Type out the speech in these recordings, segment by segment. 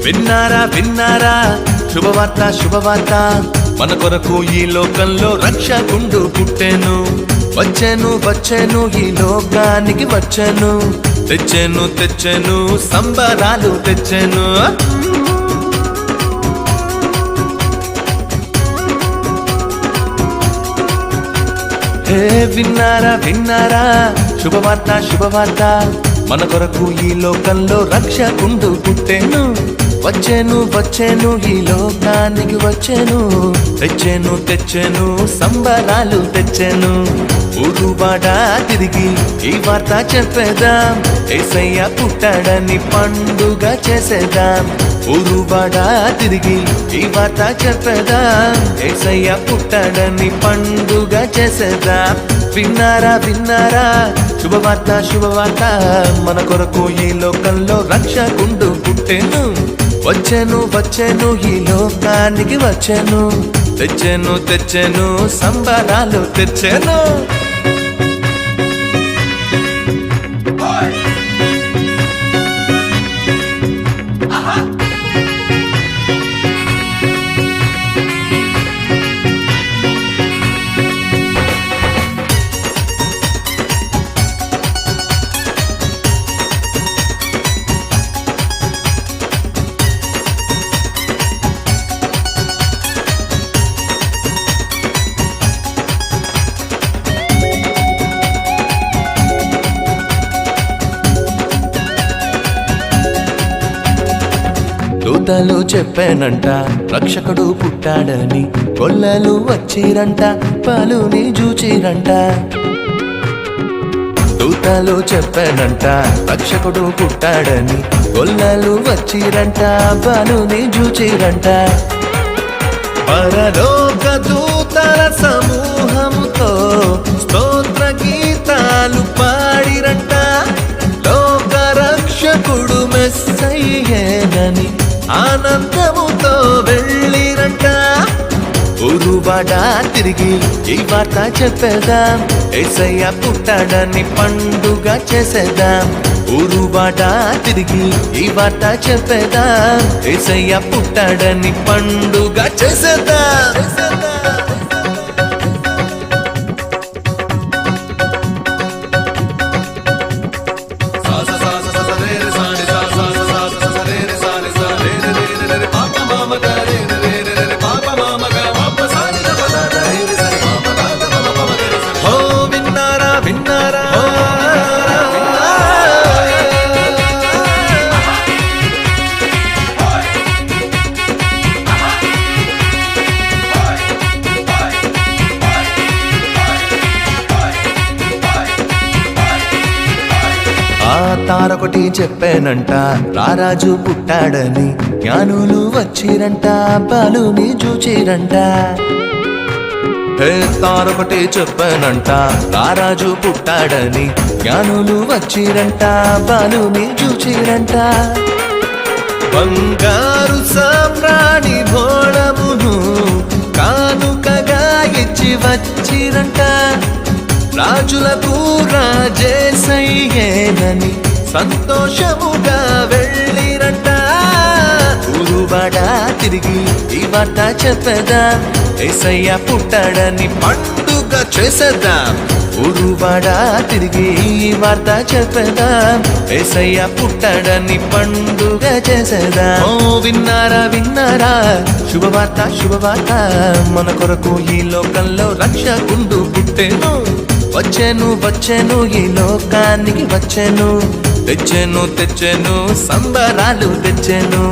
విన్నారా విన్నారా శుభవార్త శుభవార్త మన కొరకు ఈ లోకంలో రక్షకుండు పుట్టెను వచ్చెను వచ్చెను ఈ లోకానికి వచ్చెను తెచ్చెను తెచ్చెను సంబరాలు తెచ్చెను హే విన్నారా విన్నారా శుభవార్త శుభవార్త మన కొరకు ఈ లోకంలో రక్షకుండు పుట్టెను వచ్చెను వచ్చెను ఈ లోకానికి వచ్చెను తెచ్చెను తెచ్చెను సంబరాలు తెచ్చెను ఊరువాడ తిరిగి ఈ వార్త చెప్పేదాం యేసయ్య పుట్టాడని పండుగ చేసేదాం ఊరువాడ తిరిగి ఈ వార్త చెప్పేదాం యేసయ్య పుట్టాడని పండుగ చేసేదాం విన్నారా విన్నారా శుభవార్త శుభవార్త మన కొరకు ఈ లోకంలో రక్షకుండు పుట్టెను వచ్చెను వచ్చెను ఈ లోకానికి వచ్చెను తెచ్చెను తెచ్చెను సంబరాలు తెచ్చెను దూతలు చెప్పానంట రక్షకుడు పుట్టాడని గొల్లలు వచ్చిరంట పాలుని జూచిరంట దూతలు చెప్పానంట రక్షకుడు పుట్టాడని గొల్లలు వచ్చిరంట పాలుని జూచిరంట పరలోక దూతల సమూహముతో స్తోత్ర గీతాలు పాడిరంట లోక రక్షకుడు మెస్సయ్యేనని ఆనందముతో వెళ్ళిరంట ఊరువాడ తిరిగి ఈ వార్త చెప్పేదాం యేసయ్య పుట్టాడని పండుగ చేసేదాం ఊరువాడ తిరిగి ఈ వార్త చెప్పేదాం యేసయ్య పుట్టాడని పండుగ చేసేదాం తారొకటి చెప్పానంట రారాజు పుట్టాడని జ్ఞానులు వచ్చిరంట బాలుని చూచిరంట తారొకటి చెప్పానంట రారాజు పుట్టాడని జ్ఞానులు వచ్చిరంట బాలుని చూచిరంట బంగారు సామ్రాణి భోళమును కానుకగా ఇచ్చి వచ్చిరంట రాజులకు రాజేసయ్యేనని సంతోషముగా వెళ్ళిరంట ఊరువాడ తిరిగి ఈ వార్త చెప్పేదాం యేసయ్య పుట్టాడని పండుగ చేసేద్దాం ఊరువాడ తిరిగి ఈ వార్త చెప్పేదాం యేసయ్య పుట్టాడని పండుగ చేసేదాం ఓ విన్నారా విన్నారా శుభవార్త శుభవార్త మన కొరకు ఈ లోకంలో రక్షకుండు పుట్టెను వచ్చెను వచ్చెను ఈ లోకానికి వచ్చెను తెచ్చెను తెచ్చెను సంబరాలు తెచ్చెను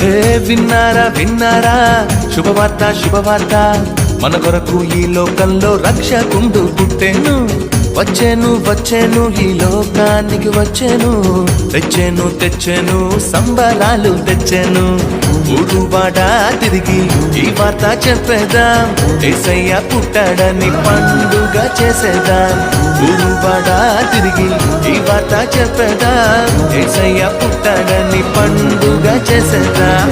హే విన్నారా విన్నారా శుభవార్త శుభవార్త మన కొరకు ఈ లోకంలో రక్షకుండు పుట్టెను వచ్చాను వచ్చాను ఈ లోకానికి వచ్చాను, తెచ్చాను తెచ్చాను సంబరాలు తెచ్చాను. ఊరువాడ తిరిగి ఈ వార్త చెప్పేదాం, యేసయ్య పుట్టాడని పండుగ చేసేదాం. ఊరువాడ తిరిగి ఈ వార్త చెప్పేదాం, యేసయ్య పుట్టాడని పండుగ చేసేదాం.